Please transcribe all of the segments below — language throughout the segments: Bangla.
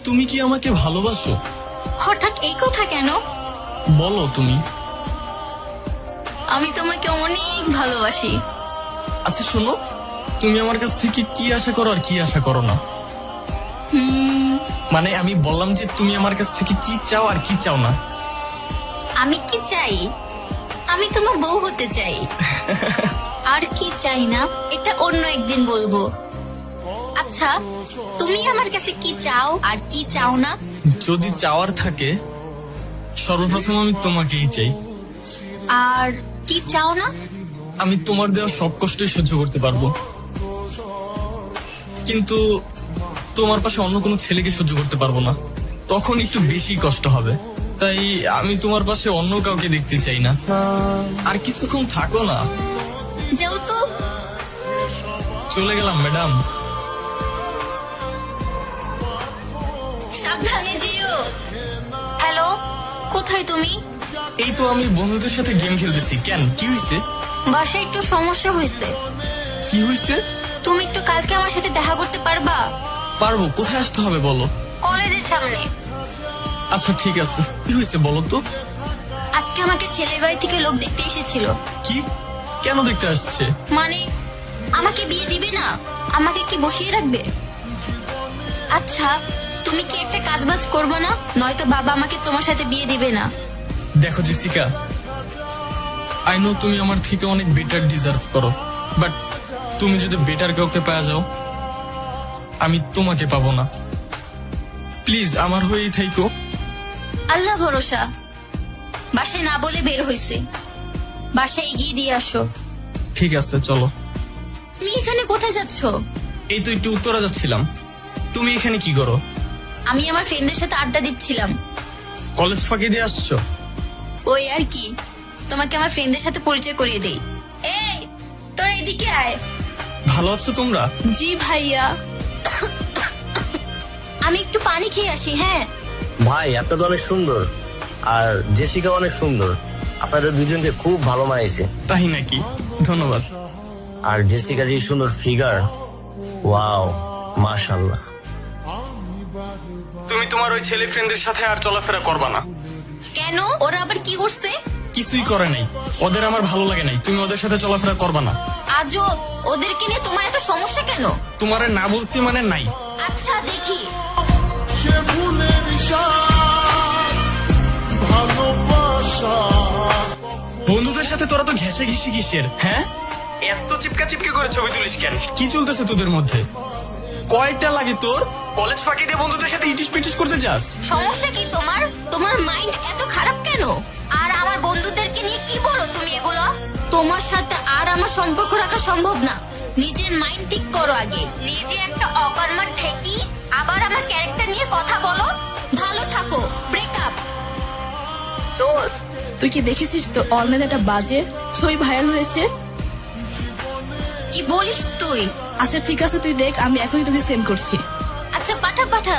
তুমি কি আমাকে ভালোবাসো? হঠাৎ এই কথা কেন? বলো তুমি। আমি তোমাকে অনেক ভালোবাসি। আচ্ছা শোনো, তুমি আমার কাছ থেকে কি আশা করো আর কি আশা করো না? মানে আমি বললাম যে তুমি আমার কাছ থেকে কি চাও আর কি চাও না। আমি কি চাই? আমি তোমার বউ হতে চাই। আর কি চাই না এটা অন্য একদিন বলবো। আচ্ছা, তুমি আমার কাছে কি চাও আর কি চাও না? যদি চাওয়ার থাকে, সর্বপ্রথম আমি তোমাকেই চাই। আর কি চাও না? আমি তোমার দেওয়া সব কষ্টই সহ্য করতে পারবো, কিন্তু তোমার পাশে অন্য কোনো ছেলেকে সহ্য করতে পারবো না। তখন একটু বেশি কষ্ট হবে। তাই আমি তোমার পাশে অন্য কাউকে দেখতে চাই না। আর কিছুক্ষণ থাকো না। যাও তো। চলে গেলাম ম্যাডাম। সাবধানে যেও। হ্যালো, কোথায় তুমি? এই তো আমি বন্ধুদের সাথে গেম খেলতেছি। কেন, কি হয়েছে? বাসায় একটু সমস্যা হয়েছে। কি হয়েছে? তুমি একটু কালকে আমার সাথে দেখা করতে পারবা? পারবো। কোথায় আসতে হবে বলো? কলেজের সামনে। আচ্ছা ঠিক আছে, কি হয়েছে বলো তো? আজকে আমাকে ছেলের বাড়ি থেকে লোক দেখতে এসেছিল। কি? কেন দেখতে আসছে? মানে আমাকে বিয়ে দিবে না? আমাকে কি বসিয়ে রাখবে? আচ্ছা, তুমি কি একটা কাজবাজ করবে না? নয়তো বাবা আমাকে তোমার সাথে বিয়ে দিবে না। দেখো জেসিকা, আই নো তুমি আমার থেকে অনেক বেটার ডিজার্ভ করো, বাট তুমি যদি বেটার কাউকে পাওয়া যাও, আমি তোমাকে পাবো না। প্লিজ আমার হয়েই থাইকো। আল্লাহ ভরসা। বাসায় না বলে বের হইছে, বাসায় এগিয়ে দিয়ে আসো। ঠিক আছে চলো। তুমি এখানে কোথায় যাচ্ছ? এই তো একটু উত্তরা যাচ্ছিলাম। তুমি এখানে কি করো? আমি আমার ফ্রেন্ডের সাথে আড্ডা দিচ্ছিলাম। কলেজ ফাঁকি দিয়ে আসছো? ওই আর কি, তোমাকে আমার ফ্রেন্ডের সাথে পরিচয় করিয়ে দেই। এই, তোর এদিকে আয়। ভালো আছো তোমরা? জি ভাইয়া। আমি একটু পানি খেয়ে আসি। হ্যাঁ ভাই, আপনি তো অনেক সুন্দর, আর জেসিকা অনেক সুন্দর। আপনাদের দুজনকে খুব ভালো মানিয়েছে। তাই নাকি? ধন্যবাদ। আর জেসিকা যে সুন্দর ফিগার, ওয়াও, মাশাআল্লাহ। তুমি তোমার ওই ছেলে ফ্রেন্ডের সাথে আর চলাফেরা করবা না। কেন? ওরা আবার কি করছে? কিছুই করে নাই, ওদের আমার ভালো লাগে নাই। তুমি ওদের সাথে চলাফেরা করবা না। আজও ওদেরকে নিয়ে তোমার এত সমস্যা কেন? তোমারে না বলছি মানে নাই। আচ্ছা দেখি। সে ভুলের ইশারা, ভালোবাসা। বন্ধুদের সাথে তোরা তো ঘেঁষে ঘিসি কিসের? হ্যাঁ, এত চিপকা চিপকে করে ছবি তুলিস কেন? কি চলতেছে তোদের মধ্যে? কয়টা লাগে তোর? কলেজ ফাঁকি দিয়ে বন্ধুদের সাথে ইটিস পিটিস করতে যাস? সমস্যা কি তোমার? তোমার মাইন্ড এত খারাপ কেন? আর আমার বন্ধুদেরকে নিয়ে কি বলো তুমি এগুলো? তোমার সাথে আর আমার সম্পর্ক রাখা সম্ভব না। নিজের মাইন্ড ঠিক করো আগে। নিজে একটা অকর্মার ঠেকি, আবার আমার ক্যারেক্টার নিয়ে কথা বলো। ভালো থাকো। ব্রেকআপ। দোস্ত, তুই কি দেখেছিস তো অনলাইনে একটা বাজে ছবি ভাইরাল হয়েছে? কি বলিস তুই? আচ্ছা ঠিক আছে, তুই দেখ, আমি এখনই তোকে সেন্ড করছি। আচ্ছা পাঠা পাঠা।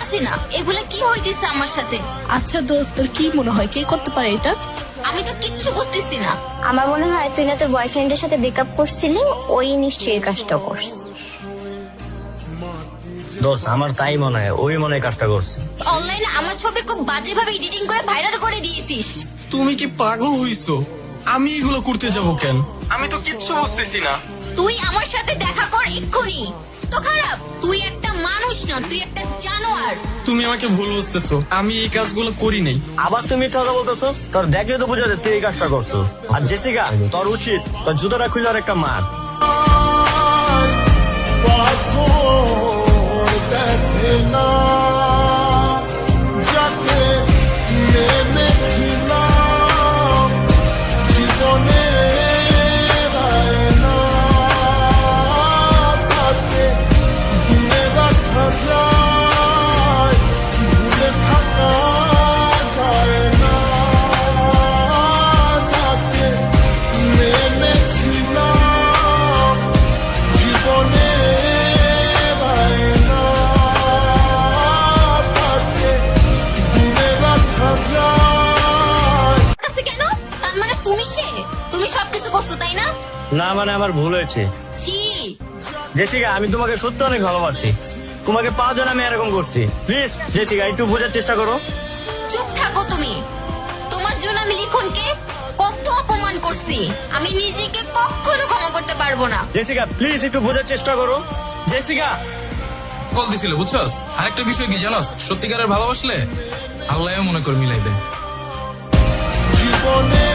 আসি না, এগুলা কি হইতেছে আমার সাথে? আচ্ছা দোস্ত, তোর কি মনে হয় কে করতে পারে এটা? আমি তো কিচ্ছু বুঝতেছি না। আমার মনে হয় তুই না তোর বয়ফ্রেন্ডের সাথে ব্রেকআপ করছিলি, ওই নিশ্চয়ই এই কাজটা করছে। দোস্ত, আমার তাই মনে হয়, ওই মনে হয় কাজটা করছে। অনলাইনে আমার ছবি খুব বাজে ভাবে এডিটিং করে ভাইরাল করে দিয়েছিস। তুমি কি পাগল হইছো? আমি এগুলো করতে যাব কেন? আমি তো কিচ্ছু বুঝতেছি না। তুই আমার সাথে দেখা কর এক্ষুনি। তো খারাপ, তুই একটা মানুষ না, তুই একটা জানোয়ার। তুমি আমাকে ভুল বুঝতেছো, আমি এই কাজগুলো করি নাই। আবার তুমি মিথ্যা কথা বলতেছো? তোর দেখলে তো বুঝা যায় তুই এই কাজটা করছো। আর জেসিকা, তোর উচিত তোর জুতোটা খুলে আর একটা মার। পাথর দেখে না, যাকে নেমেছিলাম জীবনে আয়না, তাকে দূরে রাখা যায়, ভুলে থাকা যায় না। যাকে নেমেছিলাম জীবনে আয়না, তাকে দূরে রাখা যায়। কাছে কেন? তার মানে তুমি সবকিছু করছো তাই না? না মানে আমার ভুল হয়েছে। ছি। জেসিকা, আমি তোমাকে সত্যি অনেক ভালোবাসি। তোমাকে পাওয়ার জন্য আমি এরকম করছি। প্লিজ জেসিকা, একটু বোঝার চেষ্টা করো। চুপ থাকো তুমি। তোমার জন্য আমি লিখনকে কত অপমান করছি, আমি নিজেকে কখনো ক্ষমা করতে পারবো না। জেসিকা প্লিজ একটু বোঝার চেষ্টা করো। জেসিকা কল দিছিল বুঝছস। আরেকটা বিষয় কি জানাস, সত্যিকারের ভালোবাসলে আল্লাহ মনে করে মিলাই দেয়। জীবনে